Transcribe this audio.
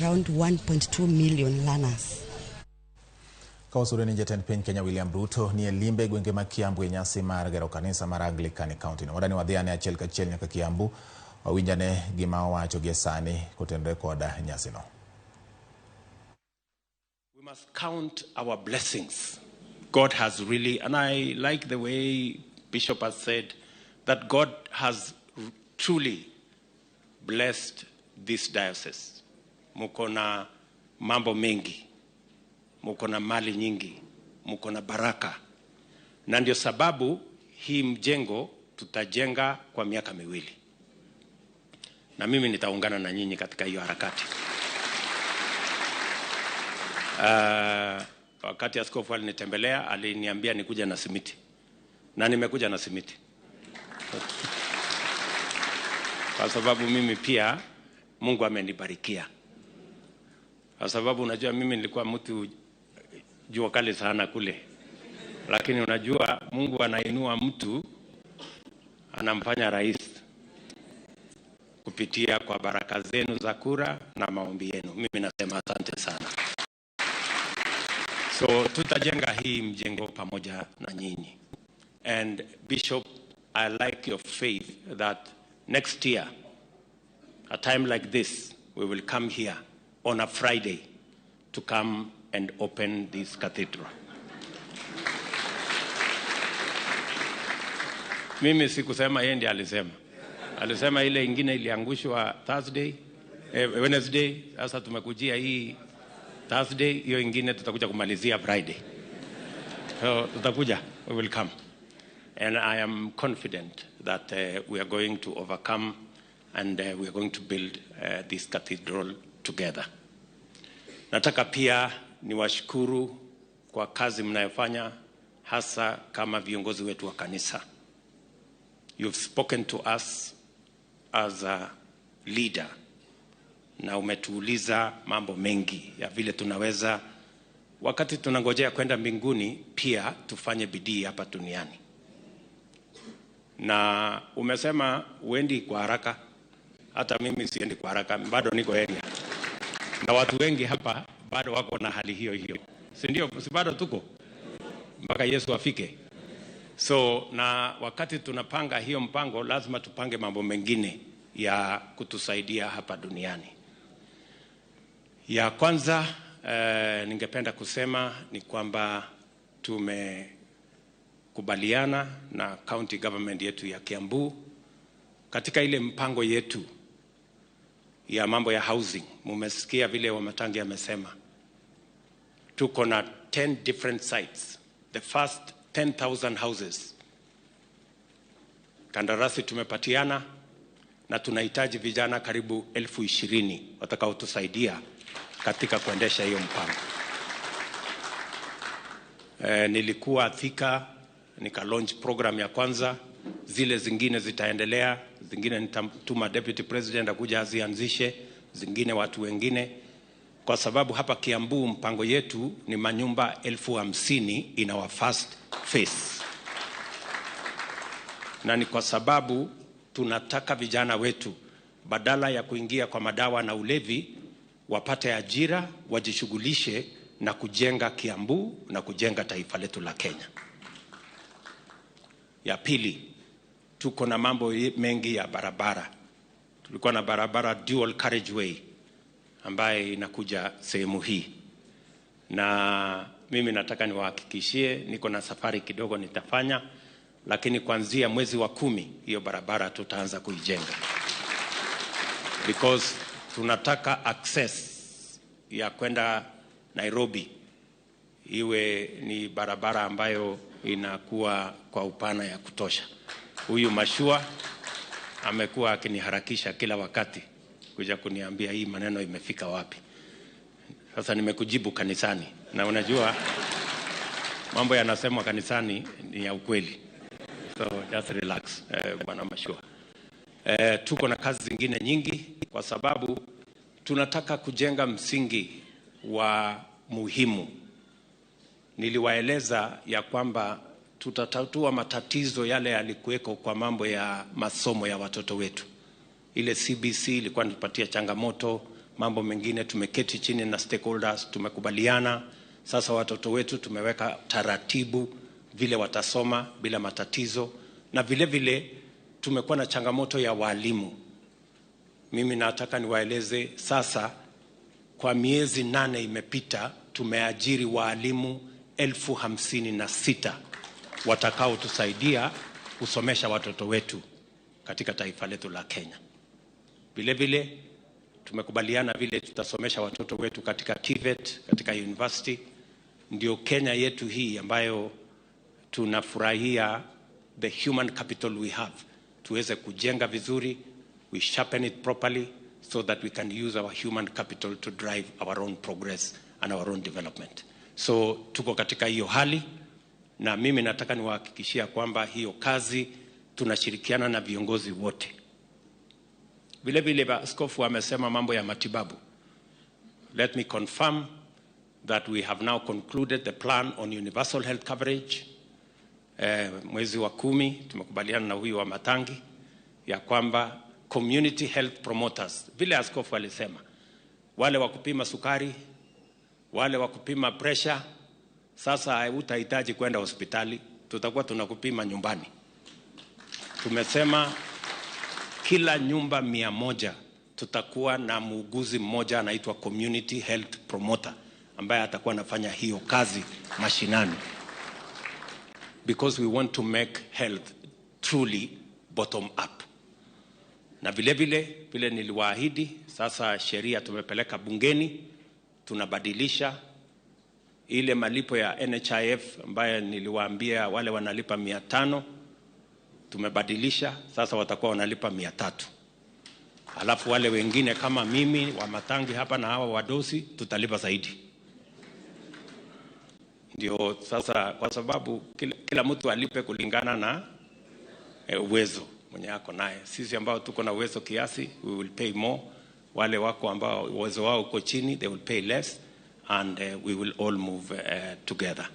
around 1.2 million learners. Kawasudeni Jatend piny Kenya William Ruto ni limbe gwenge ma Kiambu nyasi mar gero kanisa mar Anglikan kaonti no. Wadani wadhiane achiel kachiel nyaka Kiambu wawinjane gima owacho gi sani kotenore koda nyasi no. We must count our blessings. God has really, and I like the way Bishop has said, that God has truly blessed this diocese. Mukona mambo mengi, mukona mali nyingi, mukona baraka. Na ndio sababu hii mjengo tutajenga kwa miaka miwili. Na mimi nitaungana na nyinyi katika hiyo harakati. Wakati askofu alinitembelea aliniambia nikuja na simiti. Na nimekuja na simiti. Kwa sababu mimi pia Mungu amenibarikia. Kwa sababu unajua mimi nilikuwa mtu jua kali sana kule. Lakini unajua Mungu anainua mtu anamfanya rais kupitia kwa baraka zenu za kura na maombi yenu. Mimi nasema asante sana. So tutajenga hii mjengo pamoja na nyinyi. And Bishop, I like your faith that next year, a time like this, we will come here on a Friday to come and open this cathedral. Mimi sikusema yeye ndiye alisema. Alisema ile ingine iliangushwa Wednesday, sasa tumekujia hii Thursday, hiyo ingine tutakuja kumalizia Friday. So tutakuja, we will come. And I am confident that we are going to overcome and we are going to build this cathedral together. Nataka pia niwashukuru kwa kazi mnayofanya hasa kama viongozi wetu wa kanisa. You've spoken to us as a leader na umetuuliza mambo mengi ya vile tunaweza wakati tunangojea kwenda mbinguni pia tufanye bidii hapa duniani. Na umesema uendi kwa haraka, hata mimi siendi kwa haraka, bado niko area. Na watu wengi hapa bado wako na hali hiyo hiyo. Si ndio? Si bado tuko mpaka Yesu afike. So na wakati tunapanga hiyo mpango lazima tupange mambo mengine ya kutusaidia hapa duniani. Ya kwanza ningependa kusema ni kwamba tumekubaliana na county government yetu ya Kiambu katika ile mpango yetu ya mambo ya housing. Mumesikia vile Wamatangi amesema. Tuko na 10 different sites. The first 10,000 houses. Kandarasi tumepatiana na tunahitaji vijana karibu 20,000 watakaotusaidia katika kuendesha hiyo mpango. Nilikuwa Thika nika launch program ya kwanza, zile zingine zitaendelea, zingine nitamtuma deputy president akuja azianzishe, zingine watu wengine, kwa sababu hapa Kiambu mpango yetu ni manyumba 50,000 in our first phase. Na ni kwa sababu tunataka vijana wetu badala ya kuingia kwa madawa na ulevi wapate ajira, wajishughulishe na kujenga Kiambu na kujenga taifa letu la Kenya. Ya pili, tuko na mambo mengi ya barabara. Tulikuwa na barabara dual carriageway ambaye inakuja sehemu hii. Na mimi nataka niwahakikishie niko na safari kidogo nitafanya, lakini kuanzia mwezi wa 10 hiyo barabara tutaanza kuijenga. Because tunataka access ya kwenda Nairobi iwe ni barabara ambayo inakuwa kwa upana ya kutosha. Huyu Mashua amekuwa akiniharakisha kila wakati kuja kuniambia hii maneno imefika wapi. Sasa nimekujibu kanisani na unajua mambo yanasemwa kanisani ni ya ukweli. So just relax, bwana Mashua. Tuko na kazi zingine nyingi kwa sababu tunataka kujenga msingi wa muhimu. Niliwaeleza ya kwamba tutatatua matatizo yale yalikuweko kwa mambo ya masomo ya watoto wetu. Ile CBC ilikuwa inatupatia changamoto, mambo mengine tumeketi chini na stakeholders, tumekubaliana. Sasa watoto wetu tumeweka taratibu vile watasoma bila matatizo, na vile vile tumekuwa na changamoto ya walimu. Mimi nataka niwaeleze sasa, kwa miezi 8 imepita, tumeajiri walimu 56,000 watakao tusaidia kusomesha watoto wetu katika taifa letu la Kenya. Vile vile tumekubaliana vile tutasomesha watoto wetu katika TVET, katika university. Ndio Kenya yetu hii ambayo tunafurahia the human capital we have, tuweze kujenga vizuri, we sharpen it properly so that we can use our human capital to drive our own progress and our own development. So tuko katika hiyo hali, na mimi nataka niwahakikishia kwamba hiyo kazi tunashirikiana na viongozi wote. Vile vile askofu amesema mambo ya matibabu. Let me confirm that we have now concluded the plan on universal health coverage. Mwezi wa 10 tumekubaliana na huyu wa Matangi ya kwamba community health promoters, vile askofu alisema, wale wa kupima sukari, wale wa kupima pressure, sasa utahitaji kwenda hospitali, tutakuwa tunakupima nyumbani. Tumesema kila nyumba 100 tutakuwa na muuguzi mmoja anaitwa community health promoter ambaye atakuwa anafanya hiyo kazi mashinani, because we want to make health truly bottom up. Na vile vile niliwaahidi, sasa sheria tumepeleka bungeni, tunabadilisha ile malipo ya NHIF ambaye niliwaambia wale wanalipa 500, tumebadilisha sasa watakuwa wanalipa 300. Alafu wale wengine kama mimi wa Matangi hapa na hawa wadosi tutalipa zaidi. Ndio sasa, kwa sababu kila mtu alipe kulingana na uwezo mwenye yako naye. Sisi ambao tuko na uwezo kiasi, we will pay more. Wale wako ambao uwezo wao uko chini, they will pay less, and we will all move together.